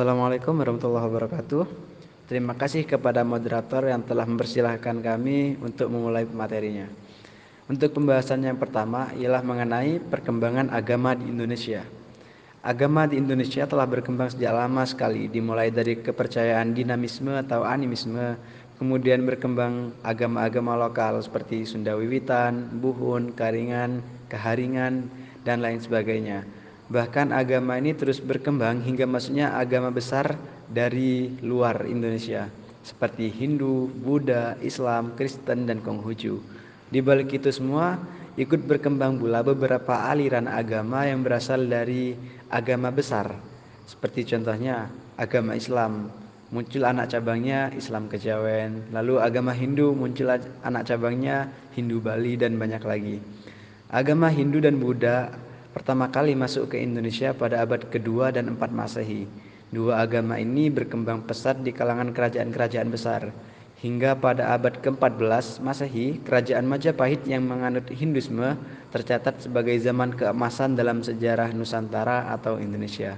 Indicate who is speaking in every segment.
Speaker 1: Assalamualaikum warahmatullahi wabarakatuh. Terima kasih kepada moderator yang telah mempersilahkan kami untuk memulai materinya. Untuk pembahasan yang pertama ialah mengenai perkembangan agama di Indonesia. Agama di Indonesia telah berkembang sejak lama sekali, dimulai dari kepercayaan dinamisme atau animisme, kemudian berkembang agama-agama lokal seperti Sunda Wiwitan, Buhun, Karingan, Keharingan, dan lain sebagainya. Bahkan agama ini terus berkembang hingga masuknya agama besar dari luar Indonesia, seperti Hindu, Buddha, Islam, Kristen, dan Konghucu. Di balik itu semua, ikut berkembang pula beberapa aliran agama yang berasal dari agama besar. Seperti contohnya agama Islam, muncul anak cabangnya Islam Kejawen. Lalu agama Hindu muncul anak cabangnya Hindu Bali dan banyak lagi. Agama Hindu dan Buddha pertama kali masuk ke Indonesia pada abad kedua dan 4 Masehi. Dua agama ini berkembang pesat di kalangan kerajaan-kerajaan besar. Hingga pada abad ke-14 Masehi, kerajaan Majapahit yang menganut Hinduisme tercatat sebagai zaman keemasan dalam sejarah Nusantara atau Indonesia.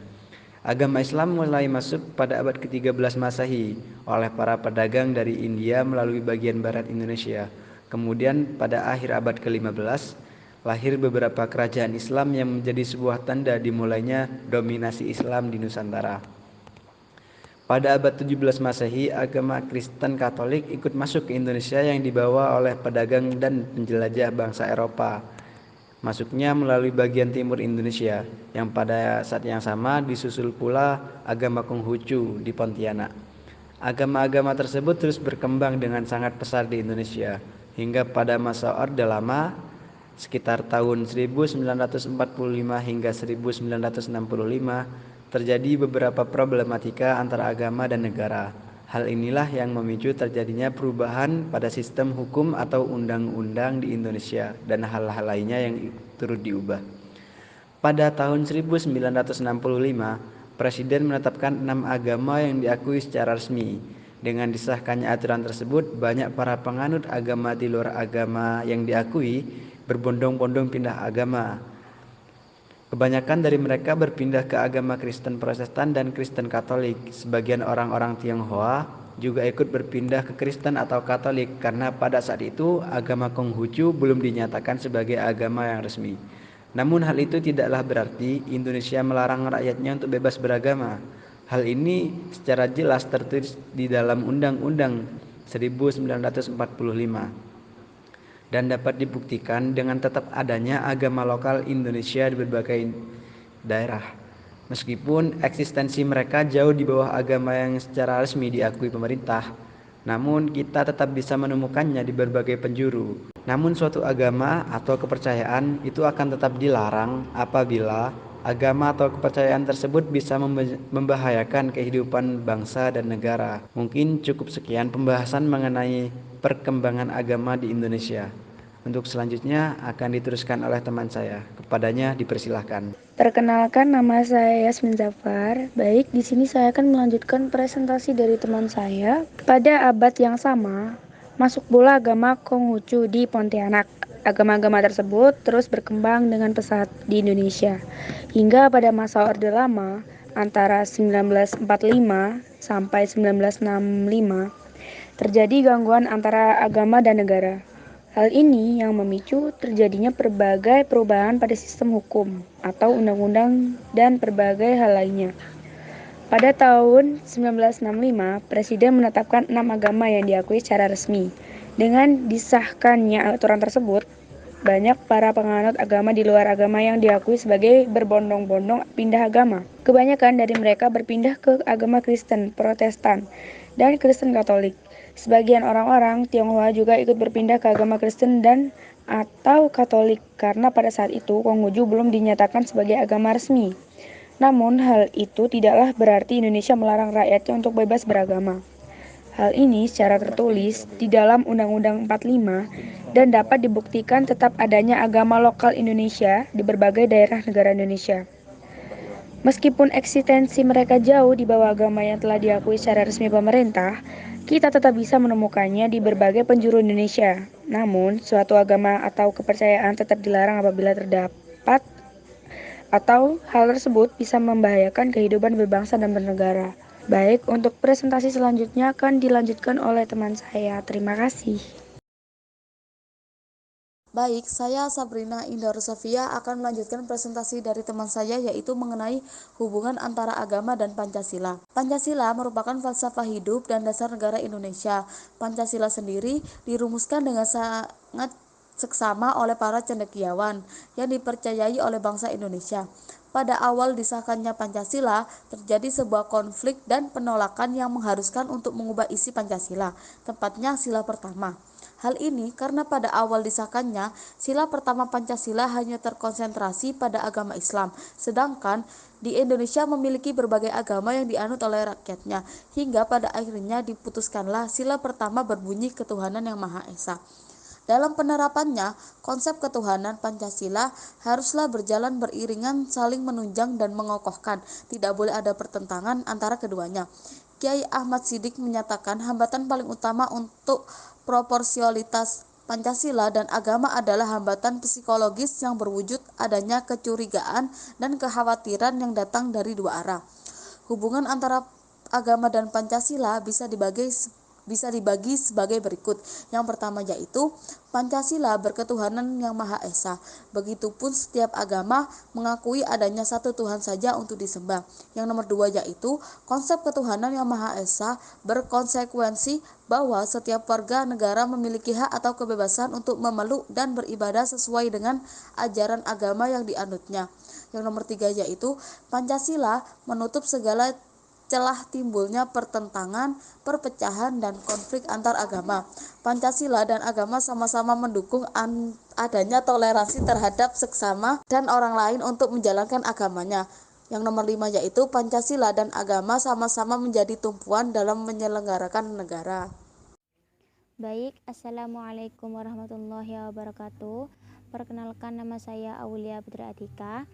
Speaker 1: Agama Islam mulai masuk pada abad ke-13 Masehi oleh para pedagang dari India melalui bagian barat Indonesia. Kemudian pada akhir abad ke-15 lahir beberapa kerajaan Islam yang menjadi sebuah tanda dimulainya dominasi Islam di Nusantara. Pada abad 17 Masehi, agama Kristen Katolik ikut masuk ke Indonesia yang dibawa oleh pedagang dan penjelajah bangsa Eropa. Masuknya melalui bagian timur Indonesia, yang pada saat yang sama disusul pula agama Konghucu di Pontianak. Agama-agama tersebut terus berkembang dengan sangat pesat di Indonesia, hingga pada masa Orde Lama, sekitar tahun 1945 hingga 1965, terjadi beberapa problematika antara agama dan negara. Hal inilah yang memicu terjadinya perubahan pada sistem hukum atau undang-undang di Indonesia dan hal-hal lainnya yang turut diubah. Pada tahun 1965, Presiden menetapkan 6 agama yang diakui secara resmi. Dengan disahkannya aturan tersebut, banyak para penganut agama di luar agama yang diakui berbondong-bondong pindah agama. Kebanyakan dari mereka berpindah ke agama Kristen Protestan dan Kristen Katolik. Sebagian orang-orang Tionghoa juga ikut berpindah ke Kristen atau Katolik karena pada saat itu agama Konghucu belum dinyatakan sebagai agama yang resmi. Namun hal itu tidaklah berarti Indonesia melarang rakyatnya untuk bebas beragama. Hal ini secara jelas tertulis di dalam Undang-Undang 1945. Dan dapat dibuktikan dengan tetap adanya agama lokal Indonesia di berbagai daerah. Meskipun eksistensi mereka jauh di bawah agama yang secara resmi diakui pemerintah, namun kita tetap bisa menemukannya di berbagai penjuru. Namun suatu agama atau kepercayaan itu akan tetap dilarang apabila agama atau kepercayaan tersebut bisa membahayakan kehidupan bangsa dan negara. Mungkin cukup sekian pembahasan mengenai perkembangan agama di Indonesia. Untuk selanjutnya akan diteruskan oleh teman saya. Kepadanya dipersilahkan.
Speaker 2: Perkenalkan, nama saya Yasmin Zafar. Baik, di sini saya akan melanjutkan presentasi dari teman saya. Pada abad yang sama, masuk pula agama Konghucu di Pontianak. Agama-agama tersebut terus berkembang dengan pesat di Indonesia. Hingga pada masa Orde Lama, antara 1945 sampai 1965, terjadi gangguan antara agama dan negara. Hal ini yang memicu terjadinya berbagai perubahan pada sistem hukum atau undang-undang dan berbagai hal lainnya. Pada tahun 1965, Presiden menetapkan 6 agama yang diakui secara resmi. Dengan disahkannya aturan tersebut, banyak para penganut agama di luar agama yang diakui sebagai berbondong-bondong pindah agama. Kebanyakan dari mereka berpindah ke agama Kristen, Protestan, dan Kristen Katolik. Sebagian orang-orang Tionghoa juga ikut berpindah ke agama Kristen dan atau Katolik karena pada saat itu Konghucu belum dinyatakan sebagai agama resmi. Namun hal itu tidaklah berarti Indonesia melarang rakyatnya untuk bebas beragama. Hal ini secara tertulis di dalam Undang-Undang 45 dan dapat dibuktikan tetap adanya agama lokal Indonesia di berbagai daerah negara Indonesia. Meskipun eksistensi mereka jauh di bawah agama yang telah diakui secara resmi pemerintah, kita tetap bisa menemukannya di berbagai penjuru Indonesia. Namun, suatu agama atau kepercayaan tetap dilarang apabila terdapat atau hal tersebut bisa membahayakan kehidupan berbangsa dan bernegara. Baik, untuk presentasi selanjutnya akan dilanjutkan oleh teman saya. Terima kasih.
Speaker 3: Baik, saya Sabrina Indah Sofia akan melanjutkan presentasi dari teman saya yaitu mengenai hubungan antara agama dan Pancasila. Pancasila merupakan falsafah hidup dan dasar negara Indonesia. Pancasila sendiri dirumuskan dengan sangat seksama oleh para cendekiawan yang dipercayai oleh bangsa Indonesia. Pada awal disahkannya Pancasila, terjadi sebuah konflik dan penolakan yang mengharuskan untuk mengubah isi Pancasila, tepatnya sila pertama. Hal ini karena pada awal disahkannya, sila pertama Pancasila hanya terkonsentrasi pada agama Islam, sedangkan di Indonesia memiliki berbagai agama yang dianut oleh rakyatnya, hingga pada akhirnya diputuskanlah sila pertama berbunyi ketuhanan yang Maha Esa. Dalam penerapannya, konsep ketuhanan Pancasila haruslah berjalan beriringan, saling menunjang dan mengokohkan, tidak boleh ada pertentangan antara keduanya. Kiai Ahmad Siddiq menyatakan hambatan paling utama untuk proporsionalitas Pancasila dan agama adalah hambatan psikologis yang berwujud adanya kecurigaan dan kekhawatiran yang datang dari dua arah. Hubungan antara agama dan Pancasila bisa dibagi sebagai berikut. Yang pertama yaitu Pancasila berketuhanan yang Maha Esa. Begitupun setiap agama mengakui adanya satu Tuhan saja untuk disembah. Yang nomor dua yaitu konsep ketuhanan yang Maha Esa berkonsekuensi bahwa setiap warga negara memiliki hak atau kebebasan untuk memeluk dan beribadah sesuai dengan ajaran agama yang dianutnya. Yang nomor tiga yaitu Pancasila menutup segala celah timbulnya pertentangan, perpecahan, dan konflik antar agama. Pancasila dan agama sama-sama mendukung adanya toleransi terhadap seksama dan orang lain untuk menjalankan agamanya. Yang nomor 5 yaitu Pancasila dan agama sama-sama menjadi tumpuan dalam menyelenggarakan negara.
Speaker 4: Baik, Assalamualaikum warahmatullahi wabarakatuh. Perkenalkan, nama saya Aulia Putri Atika.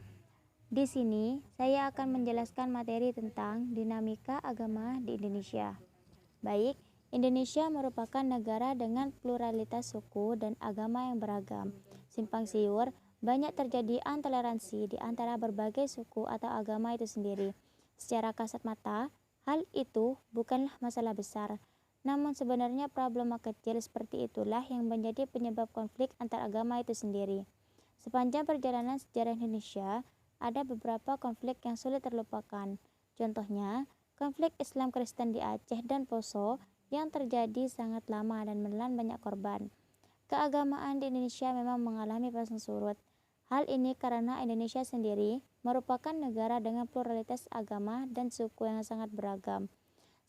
Speaker 4: Di sini, saya akan menjelaskan materi tentang dinamika agama di Indonesia. Baik, Indonesia merupakan negara dengan pluralitas suku dan agama yang beragam. Simpang siur, banyak terjadi intoleransi di antara berbagai suku atau agama itu sendiri. Secara kasat mata, hal itu bukanlah masalah besar. Namun sebenarnya problema kecil seperti itulah yang menjadi penyebab konflik antar agama itu sendiri. Sepanjang perjalanan sejarah Indonesia, ada beberapa konflik yang sulit terlupakan. Contohnya, konflik Islam Kristen di Aceh dan Poso yang terjadi sangat lama dan menelan banyak korban. Keagamaan di Indonesia memang mengalami pasang surut. Hal ini karena Indonesia sendiri merupakan negara dengan pluralitas agama dan suku yang sangat beragam.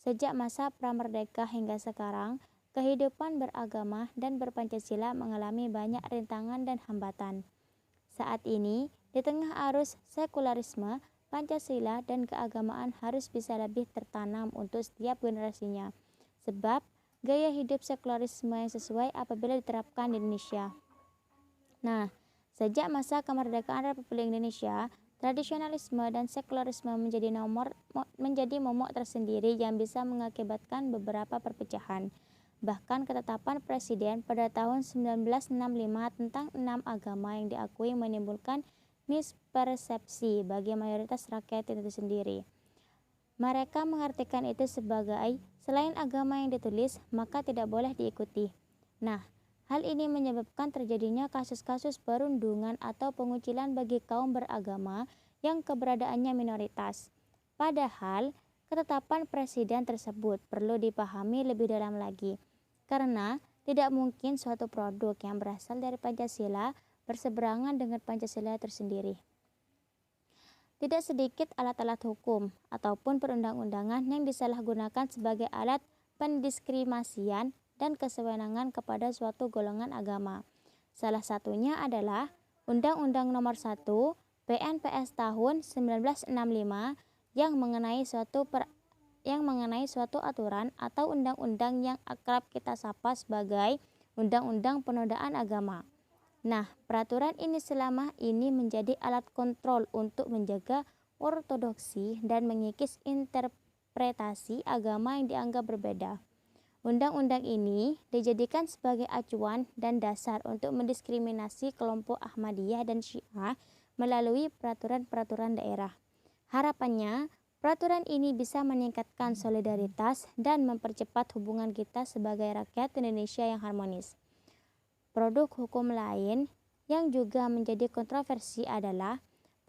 Speaker 4: Sejak masa pramerdeka hingga sekarang, kehidupan beragama dan berpancasila mengalami banyak rintangan dan hambatan. Saat ini, di tengah arus sekularisme, Pancasila dan keagamaan harus bisa lebih tertanam untuk setiap generasinya, sebab gaya hidup sekularisme yang sesuai apabila diterapkan di Indonesia. Nah, sejak masa kemerdekaan Republik Indonesia, tradisionalisme dan sekularisme menjadi momok tersendiri yang bisa mengakibatkan beberapa perpecahan. Bahkan ketetapan Presiden pada tahun 1965 tentang 6 agama yang diakui menimbulkan mispersepsi bagi mayoritas rakyat itu sendiri. Mereka mengartikan itu sebagai selain agama yang ditulis, maka tidak boleh diikuti. Nah, hal ini menyebabkan terjadinya kasus-kasus perundungan atau pengucilan bagi kaum beragama yang keberadaannya minoritas. Padahal, ketetapan Presiden tersebut perlu dipahami lebih dalam lagi. Karena tidak mungkin suatu produk yang berasal dari Pancasila berseberangan dengan Pancasila tersendiri. Tidak sedikit alat-alat hukum ataupun perundang-undangan yang disalahgunakan sebagai alat pendiskriminasian dan kesewenangan kepada suatu golongan agama. Salah satunya adalah Undang-Undang Nomor 1 PNPS tahun 1965 yang mengenai suatu aturan atau undang-undang yang akrab kita sapa sebagai Undang-Undang Penodaan Agama. Nah, peraturan ini selama ini menjadi alat kontrol untuk menjaga ortodoksi dan mengikis interpretasi agama yang dianggap berbeda. Undang-undang ini dijadikan sebagai acuan dan dasar untuk mendiskriminasi kelompok Ahmadiyah dan Syiah melalui peraturan-peraturan daerah. Harapannya, peraturan ini bisa meningkatkan solidaritas dan mempercepat hubungan kita sebagai rakyat Indonesia yang harmonis. Produk hukum lain yang juga menjadi kontroversi adalah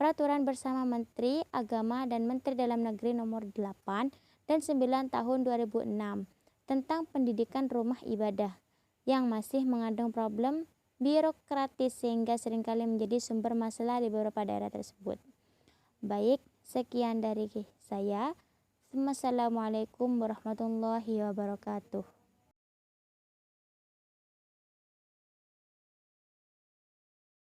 Speaker 4: Peraturan Bersama Menteri Agama dan Menteri Dalam Negeri Nomor 8 dan 9 Tahun 2006 tentang pendidikan rumah ibadah yang masih mengandung problem birokratis sehingga seringkali menjadi sumber masalah di beberapa daerah tersebut. Baik, sekian dari saya. Wassalamualaikum warahmatullahi wabarakatuh.